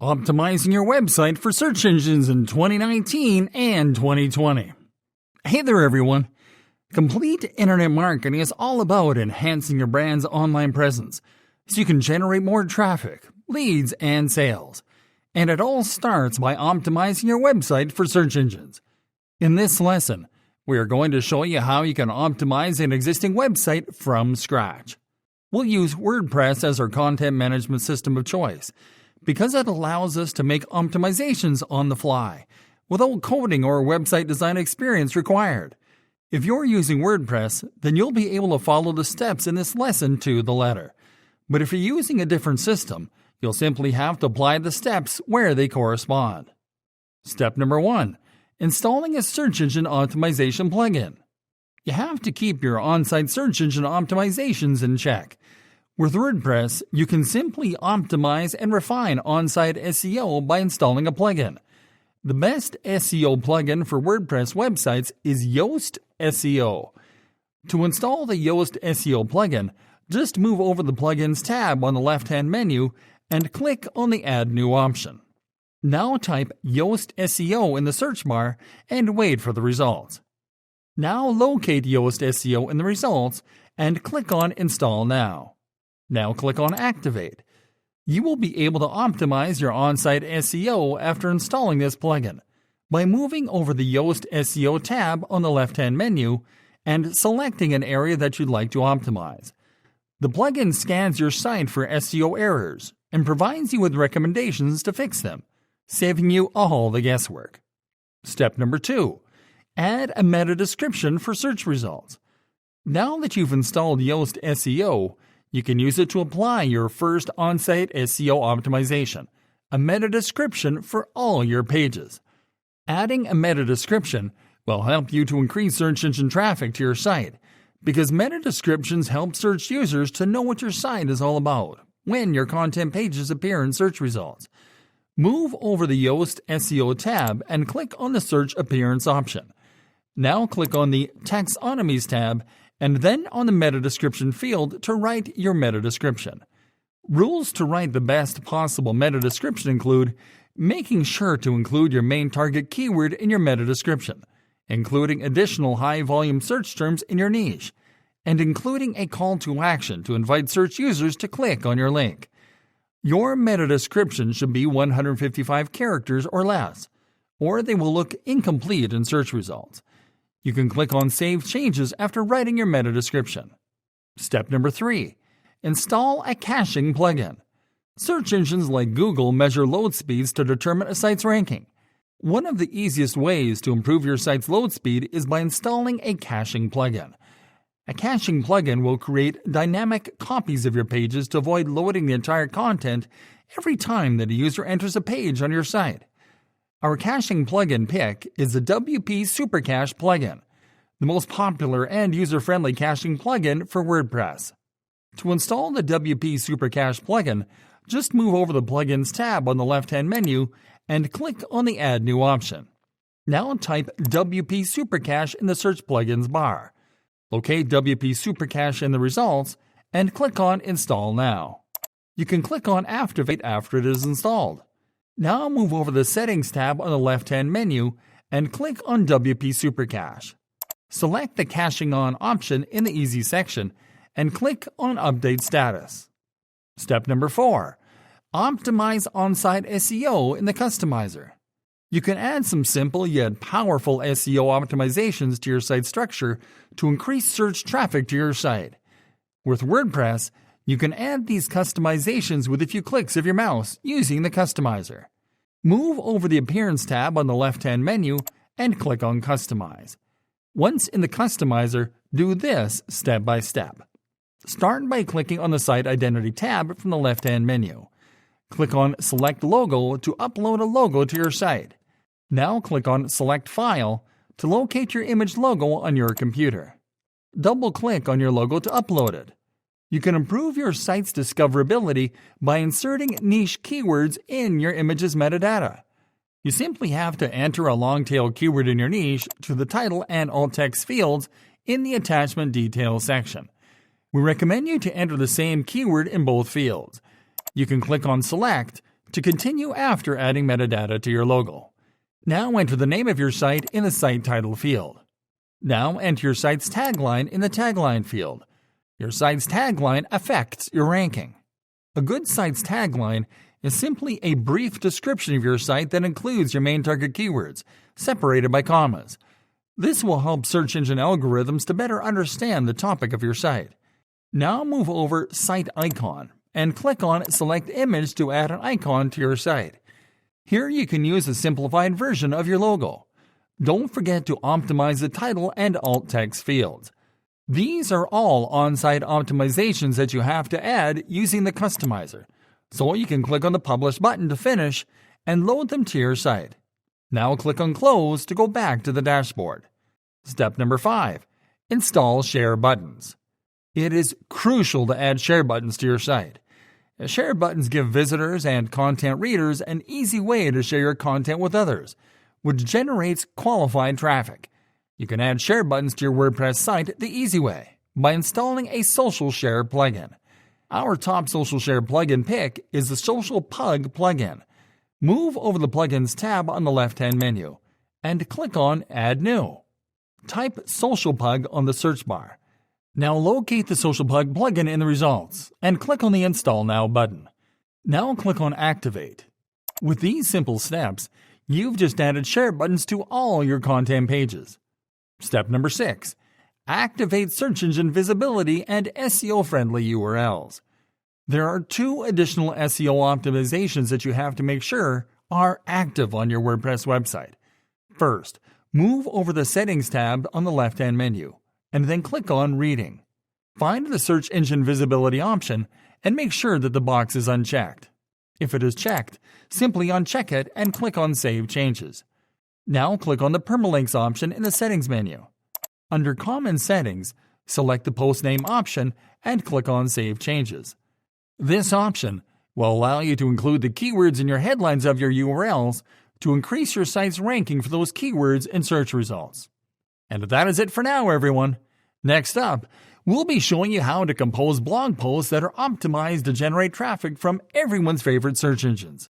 Optimizing your website for search engines in 2019 and 2020. Hey there, everyone. Complete Internet Marketing is all about enhancing your brand's online presence so you can generate more traffic, leads, and sales. And it all starts by optimizing your website for search engines. In this lesson, we are going to show you how you can optimize an existing website from scratch. We'll use WordPress as our content management system of choice because it allows us to make optimizations on the fly without coding or website design experience required. If you're using WordPress, then you'll be able to follow the steps in this lesson to the letter. But if you're using a different system, you'll simply have to apply the steps where they correspond. Step number 1. Installing a search engine optimization plugin. You have to keep your on-site search engine optimizations in check. With WordPress, you can simply optimize and refine on-site SEO by installing a plugin. The best SEO plugin for WordPress websites is Yoast SEO. To install the Yoast SEO plugin, just move over the Plugins tab on the left-hand menu and click on the Add New option. Now type Yoast SEO in the search bar and wait for the results. Now locate Yoast SEO in the results and click on Install Now. Now click on Activate. You will be able to optimize your on-site SEO after installing this plugin by moving over the Yoast SEO tab on the left-hand menu and selecting an area that you'd like to optimize. The plugin scans your site for SEO errors and provides you with recommendations to fix them, saving you all the guesswork. Step number 2. Add a meta description for search results. Now that you've installed Yoast SEO, you can use it to apply your first on-site SEO optimization, a meta description for all your pages. Adding a meta description will help you to increase search engine traffic to your site because meta descriptions help search users to know what your site is all about when your content pages appear in search results. Move over the Yoast SEO tab and click on the Search Appearance option. Now click on the Taxonomies tab and then on the meta description field to write your meta description. Rules to write the best possible meta description include making sure to include your main target keyword in your meta description, including additional high-volume search terms in your niche, and including a call to action to invite search users to click on your link. Your meta description should be 155 characters or less, or they will look incomplete in search results. You can click on Save Changes after writing your meta description. Step number 3. Install a caching plugin. Search engines like Google measure load speeds to determine a site's ranking. One of the easiest ways to improve your site's load speed is by installing a caching plugin. A caching plugin will create dynamic copies of your pages to avoid loading the entire content every time that a user enters a page on your site. Our caching plugin pick is the WP Supercache plugin, the most popular and user-friendly caching plugin for WordPress. To install the WP Supercache plugin, just move over the Plugins tab on the left-hand menu and click on the Add New option. Now type WP Supercache in the Search Plugins bar. Locate WP Supercache in the results and click on Install Now. You can click on Activate after it is installed. Now move over the Settings tab on the left-hand menu and click on WP Supercache. Select the Caching On option in the Easy section and click on Update Status. Step number 4. Optimize on-site SEO in the Customizer. You can add some simple yet powerful SEO optimizations to your site structure to increase search traffic to your site. With WordPress, you can add these customizations with a few clicks of your mouse using the Customizer. Move over the Appearance tab on the left-hand menu and click on Customize. Once in the Customizer, do this step by step. Start by clicking on the Site Identity tab from the left-hand menu. Click on Select Logo to upload a logo to your site. Now click on Select File to locate your image logo on your computer. Double-click on your logo to upload it. You can improve your site's discoverability by inserting niche keywords in your image's metadata. You simply have to enter a long-tail keyword in your niche to the title and alt text fields in the Attachment Details section. We recommend you to enter the same keyword in both fields. You can click on Select to continue after adding metadata to your logo. Now enter the name of your site in the site title field. Now enter your site's tagline in the tagline field. Your site's tagline affects your ranking. A good site's tagline is simply a brief description of your site that includes your main target keywords, separated by commas. This will help search engine algorithms to better understand the topic of your site. Now move over Site Icon and click on Select Image to add an icon to your site. Here you can use a simplified version of your logo. Don't forget to optimize the title and alt text fields. These are all on-site optimizations that you have to add using the customizer, so you can click on the Publish button to finish and load them to your site. Now click on Close to go back to the dashboard. Step number 5. Install Share Buttons. It is crucial to add share buttons to your site. Share buttons give visitors and content readers an easy way to share your content with others, which generates qualified traffic. You can add share buttons to your WordPress site the easy way by installing a Social Share plugin. Our top social share plugin pick is the Social Pug plugin. Move over the Plugins tab on the left-hand menu and click on Add New. Type Social Pug on the search bar. Now locate the Social Pug plugin in the results and click on the Install Now button. Now click on Activate. With these simple steps, you've just added share buttons to all your content pages. Step number 6. Activate search engine visibility and SEO-friendly URLs. There are 2 additional SEO optimizations that you have to make sure are active on your WordPress website. First, move over the Settings tab on the left-hand menu, and then click on Reading. Find the Search Engine Visibility option and make sure that the box is unchecked. If it is checked, simply uncheck it and click on Save Changes. Now click on the Permalinks option in the Settings menu. Under Common Settings, select the Post Name option and click on Save Changes. This option will allow you to include the keywords in your headlines of your URLs to increase your site's ranking for those keywords in search results. And that is it for now, everyone. Next up, we'll be showing you how to compose blog posts that are optimized to generate traffic from everyone's favorite search engines.